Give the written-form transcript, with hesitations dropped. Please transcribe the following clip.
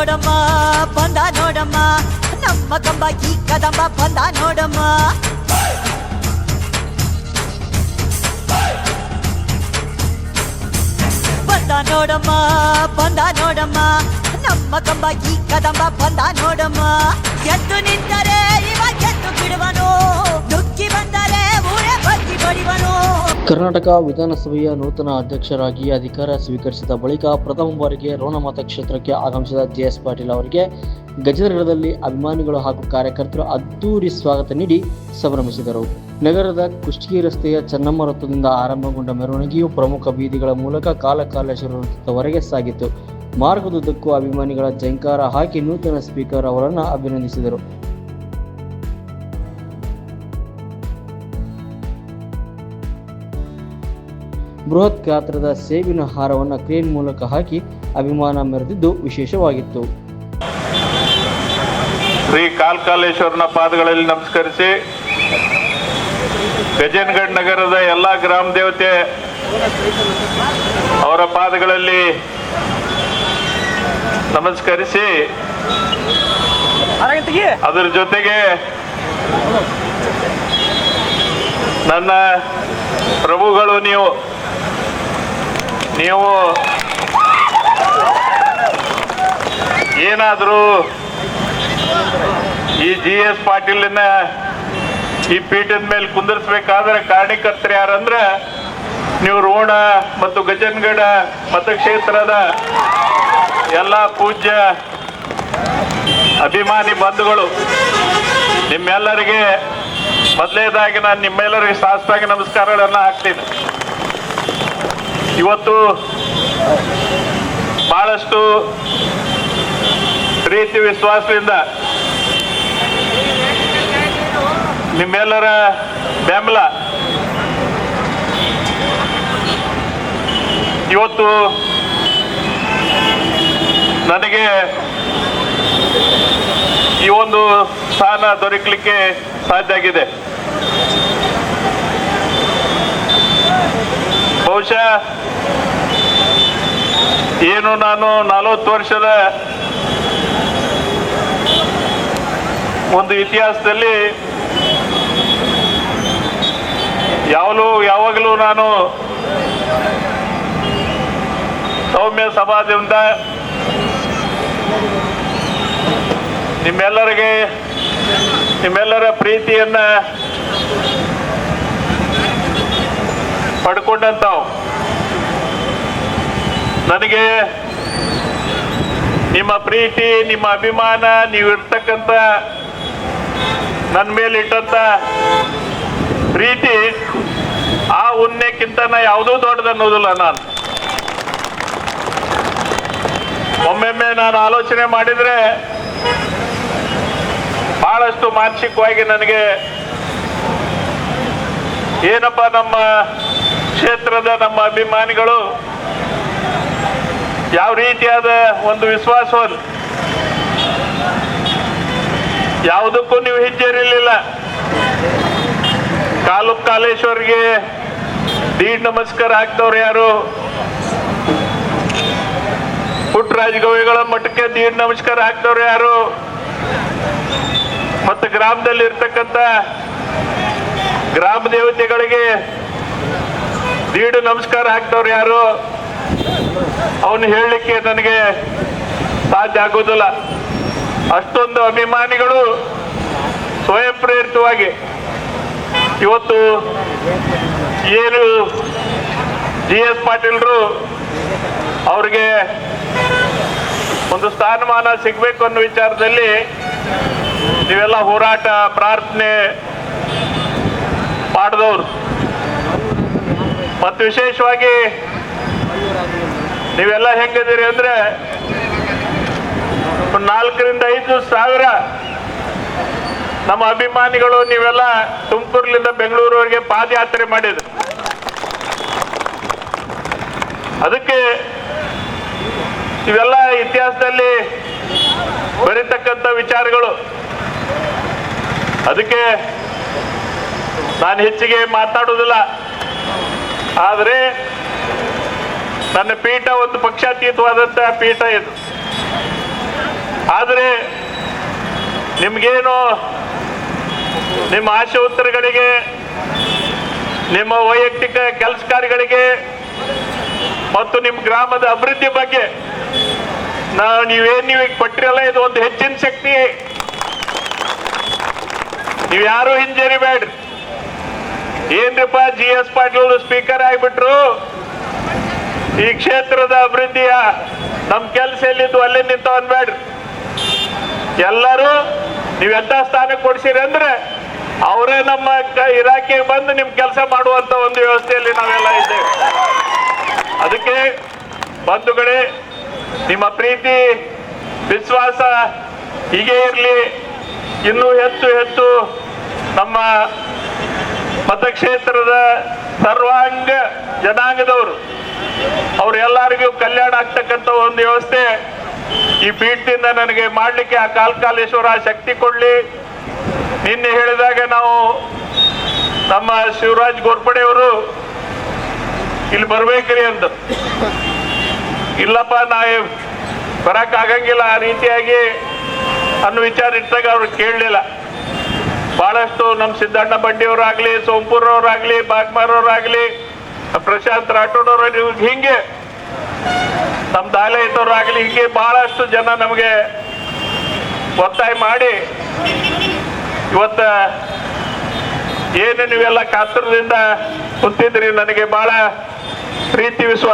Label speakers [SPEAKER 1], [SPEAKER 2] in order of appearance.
[SPEAKER 1] ನೋಡಮ್ಮ ಬಂದ ನೋಡಮ್ಮ ನಮ್ಮ ಕಂಬ ಈ ಕದಂಬ ಬಂದ ನೋಡಮ್ಮ. ಬಂದ ನೋಡಮ್ಮ ಬಂದ ನೋಡಮ್ಮ ನಮ್ಮ ಕಂಬ ಈ ಕದಂಬ ಬಂದ ನೋಡಮ್ಮ. ಎದ್ದು ನಿಂತರೆ ಇವ ಗೆದ್ದು ಬಿಡುವನು, ನುಗ್ಗಿ ಬಂದರೆ ಊರೇ ಬಗ್ಗಿ ಬಡಿವನು.
[SPEAKER 2] ಕರ್ನಾಟಕ ವಿಧಾನಸಭೆಯ ನೂತನ ಅಧ್ಯಕ್ಷರಾಗಿ ಅಧಿಕಾರ ಸ್ವೀಕರಿಸಿದ ಬಳಿಕ ಪ್ರಥಮ ಬಾರಿಗೆ ರೋಣ ಮತಕ್ಷೇತ್ರಕ್ಕೆ ಆಗಮಿಸಿದ ಜೆ.ಎಸ್. ಪಾಟೀಲ್ ಅವರಿಗೆ ಗಜನಗರದಲ್ಲಿ ಅಭಿಮಾನಿಗಳು ಹಾಗೂ ಕಾರ್ಯಕರ್ತರು ಅದ್ದೂರಿ ಸ್ವಾಗತ ನೀಡಿ ಸಂಭ್ರಮಿಸಿದರು. ನಗರದ ಕುಷ್ಟಗಿ ರಸ್ತೆಯ ಚೆನ್ನಮ್ಮ ವೃತ್ತದಿಂದ ಆರಂಭಗೊಂಡ ಮೆರವಣಿಗೆಯು ಪ್ರಮುಖ ಬೀದಿಗಳ ಮೂಲಕ ಕಾಲೇಶ್ವರ ವೃತ್ತದವರೆಗೆ ಸಾಗಿತು. ಮಾರ್ಗದುದ್ದಕ್ಕೂ ಅಭಿಮಾನಿಗಳ ಜೈಕಾರ ಹಾಕಿ ನೂತನ ಸ್ಪೀಕರ್ ಅವರನ್ನು ಅಭಿನಂದಿಸಿದರು. ಬೃಹತ್ ಗಾತ್ರದ ಸೇಬಿನ ಹಾರವನ್ನು ಕ್ರೇನ್ ಮೂಲಕ ಹಾಕಿ ಅಭಿಮಾನ ಮೆರೆದಿದ್ದು ವಿಶೇಷವಾಗಿತ್ತು.
[SPEAKER 3] ಶ್ರೀ ಕಾಲೇಶ್ವರನ ಪಾದಗಳಲ್ಲಿ ನಮಸ್ಕರಿಸಿ ಗಜನಗಢ ನಗರದ ಎಲ್ಲ ಗ್ರಾಮ ದೇವತೆ ಅವರ ಪಾದಗಳಲ್ಲಿ ನಮಸ್ಕರಿಸಿ ಅದರ ಜೊತೆಗೆ ನನ್ನ ಪ್ರಭುಗಳು ನೀವು ಏನಾದರೂ ಈ ಜಿ.ಎಸ್. ಪಾಟೀಲನ್ನ ಈ ಪೀಠದ ಮೇಲೆ ಕುಂದಿರ್ಸ್ಬೇಕಾದ್ರೆ ಕಾರಣಕರ್ತರು ಯಾರಂದ್ರೆ ನೀವು ರೋಣ ಮತ್ತು ಗಜನಗಢ ಮತಕ್ಷೇತ್ರದ ಎಲ್ಲ ಪೂಜ್ಯ ಅಭಿಮಾನಿ ಬಂಧುಗಳು. ನಿಮ್ಮೆಲ್ಲರಿಗೆ ಮೊದಲನೇದಾಗಿ ನಾನು ನಿಮ್ಮೆಲ್ಲರಿಗೆ ಸಾಷ್ಟಾಂಗ ನಮಸ್ಕಾರಗಳನ್ನು ಹಾಕ್ತೀನಿ. ಇವತ್ತು ಬಹಳಷ್ಟು ಪ್ರೀತಿ ವಿಶ್ವಾಸದಿಂದ ನಿಮ್ಮೆಲ್ಲರ ಬೆಂಬಲ ಇವತ್ತು ನನಗೆ ಈ ಒಂದು ಸ್ಥಾನ ದೊರಕಲಿಕ್ಕೆ ಸಾಧ್ಯ ಆಗಿದೆ. ಬಹುಶಃ ಏನು ನಾನು 40 ವರ್ಷದ ಒಂದು ಇತಿಹಾಸದಲ್ಲಿ ಯಾವಾಗಲೂ ನಾನು ಸೌಮ್ಯ ಸಮಾಜದಿಂದ ನಿಮ್ಮೆಲ್ಲರ ಪ್ರೀತಿಯನ್ನ ಪಡ್ಕೊಂಡಂತಾವು. ನನಗೆ ನಿಮ್ಮ ಪ್ರೀತಿ, ನಿಮ್ಮ ಅಭಿಮಾನ, ನೀವಿರ್ತಕ್ಕಂಥ ನನ್ನ ಮೇಲಿಟ್ಟಂತ ಪ್ರೀತಿ ಆ ಉಣ್ಣೆಕ್ಕಿಂತ ಯಾವುದೂ ದೊಡ್ಡದನ್ನೋದಿಲ್ಲ. ನಾನು ಒಮ್ಮೊಮ್ಮೆ ನಾನು ಆಲೋಚನೆ ಮಾಡಿದ್ರೆ ಬಹಳಷ್ಟು ಮಾನಸಿಕವಾಗಿ ನನಗೆ ಏನಪ್ಪ ನಮ್ಮ ಕ್ಷೇತ್ರದ ನಮ್ಮ ಅಭಿಮಾನಿಗಳು ಯಾವ ರೀತಿಯಾದ ಒಂದು ವಿಶ್ವಾಸವನ್ನು ಯಾವುದಕ್ಕೂ ನೀವು ಹಿಂಜರಿಲಿಲ್ಲ. ಕಾಲೇಶ್ವರ್ಗೆ ದೀಡ್ ನಮಸ್ಕಾರ ಹಾಕ್ದವ್ರು ಯಾರು? ಪುಟ್ಟರಾಜ ಗವಿಗಳ ಮಠಕ್ಕೆ ದೀಡ್ ನಮಸ್ಕಾರ ಹಾಕ್ದವ್ರು ಯಾರು? ಮತ್ತು ಗ್ರಾಮದಲ್ಲಿ ಇರ್ತಕ್ಕಂಥ ಗ್ರಾಮ ದೇವತೆಗಳಿಗೆ ದೀಡ್ ನಮಸ್ಕಾರ ಹಾಕ್ದವ್ರು ಯಾರು? ಅವನು ಹೇಳಲಿಕ್ಕೆ ನನಗೆ ಸಾಧ್ಯ ಆಗೋದಿಲ್ಲ. ಅಷ್ಟೊಂದು ಅಭಿಮಾನಿಗಳು ಸ್ವಯಂ ಪ್ರೇರಿತವಾಗಿ ಇವತ್ತು ಏನು ಜಿ.ಎಸ್. ಪಾಟೀಲ್ರು ಅವ್ರಿಗೆ ಒಂದು ಸ್ಥಾನಮಾನ ಸಿಗಬೇಕು ಅನ್ನೋ ವಿಚಾರದಲ್ಲಿ ನೀವೆಲ್ಲ ಹೋರಾಟ ಪ್ರಾರ್ಥನೆ ಮಾಡಿದವರು. ಮತ್ತು ವಿಶೇಷವಾಗಿ ನೀವೆಲ್ಲ ಹೆಂಗಿದ್ದೀರಿ ಅಂದ್ರೆ 4 ರಿಂದ 5 ಸಾವಿರ ನಮ್ಮ ಅಭಿಮಾನಿಗಳು ನೀವೆಲ್ಲ ತುಮಕೂರಿನಿಂದ ಬೆಂಗಳೂರುವರೆಗೆ ಪಾದಯಾತ್ರೆ ಮಾಡಿದ್ರು. ಅದಕ್ಕೆ ಇವೆಲ್ಲ ಇತಿಹಾಸದಲ್ಲಿ ಬರೀತಕ್ಕಂಥ ವಿಚಾರಗಳು. ಅದಕ್ಕೆ ನಾನು ಹೆಚ್ಚಿಗೆ ಮಾತಾಡುವುದಿಲ್ಲ. ಆದರೆ ನನ್ನ ಪೀಠ ಒಂದು ಪಕ್ಷಾತೀತವಾದಂತಹ ಪೀಠ ಇದು. ಆದರೆ ನಿಮ್ಗೇನು ನಿಮ್ಮ ಆಶೆ ಉತ್ತರಗಳಿಗೆ, ನಿಮ್ಮ ವೈಯಕ್ತಿಕ ಕೆಲಸ ಕಾರ್ಯಗಳಿಗೆ ಮತ್ತು ನಿಮ್ಮ ಗ್ರಾಮದ ಅಭಿವೃದ್ಧಿ ಬಗ್ಗೆ ನೀವೇನು ಕೊಟ್ಟಿರಲ್ಲ, ಇದು ಒಂದು ಹೆಚ್ಚಿನ ಶಕ್ತಿ. ನೀವು ಯಾರು ಹಿಂಜರಿಬೇಡ್ರಿ. ಏನ್ರಿಪ್ಪ GS ಪಾಟೀಲ್ ಸ್ಪೀಕರ್ ಆಗಿಬಿಟ್ರು, ಈ ಕ್ಷೇತ್ರದ ಅಭಿವೃದ್ಧಿಯ ನಮ್ಮ ಕೆಲಸ ಎಲ್ಲಿದ್ದು ಅಲ್ಲಿ ನಿಂತು ಅನ್ಬೇಡ್ರಿ. ಎಲ್ಲರೂ ನೀವೆಂತ ಸ್ಥಾನ ಕೊಡ್ಸಿರಿ ಅಂದ್ರೆ ಅವರೇ ನಮ್ಮ ಇಲಾಖೆಗೆ ಬಂದು ನಿಮ್ ಕೆಲಸ ಮಾಡುವಂತ ಒಂದು ವ್ಯವಸ್ಥೆಯಲ್ಲಿ ನಾವೆಲ್ಲ ಇದ್ದೇವೆ. ಅದಕ್ಕೆ ಬಂಧುಗಳೇ, ನಿಮ್ಮ ಪ್ರೀತಿ ವಿಶ್ವಾಸ ಹೀಗೆ ಇರಲಿ. ಇನ್ನೂ ಹೆಚ್ಚು ಹೆಚ್ಚು ನಮ್ಮ ಮತಕ್ಷೇತ್ರದ ಸರ್ವಾಂಗ ಜನಾಂಗದವರು ಅವರೆಲ್ಲರಿಗೂ ಕಲ್ಯಾಣ ಆಗ್ತಕ್ಕಂಥ ಒಂದು ವ್ಯವಸ್ಥೆ ಈ ಪೀಠದಿಂದ ನನಗೆ ಮಾಡಲಿಕ್ಕೆ ಆ ಕಾಲೇಶ್ವರ ಶಕ್ತಿ ಕೊಡ್ಲಿ. ನಿನ್ನೆ ಹೇಳಿದಾಗ ನಾವು ನಮ್ಮ ಶಿವರಾಜ್ ಗೋರ್ಪಡೆ ಅವರು ಇಲ್ಲಿ ಬರ್ಬೇಕ್ರಿ ಅಂತ, ಇಲ್ಲಪ್ಪ ನಾ ಬರಕ್ ಆಗಂಗಿಲ್ಲ ಆ ರೀತಿಯಾಗಿ ಅನ್ನೋ ವಿಚಾರ ಇಟ್ಟಾಗ ಅವ್ರು ಕೇಳಲಿಲ್ಲ. ಬಹಳಷ್ಟು ನಮ್ಮ ಸಿದ್ದಣ್ಣ ಬಂಡಿಯವರಾಗ್ಲಿ, ಸೋಂಪುರವರಾಗ್ಲಿ, ಬಾಗ್ಮಾರವರಾಗ್ಲಿ, ಪ್ರಶಾಂತ್ ರಾಠೋಡವ್ರು, ಹಿಂಗೆ ನಮ್ಮ ದಾಲೈತವ್ರಾಗ್ಲಿ, ಹೀಗೆ ಬಹಳಷ್ಟು ಜನ ನಮಗೆ ಒತ್ತಾಯ ಮಾಡಿ ಇವತ್ತ ಏನು ನೀವೆಲ್ಲ ಕಾತರದಿಂದ ಕುಂತಿದ್ರಿ. ನನಗೆ ಬಹಳ ಪ್ರೀತಿ ವಿಶ್ವಾಸ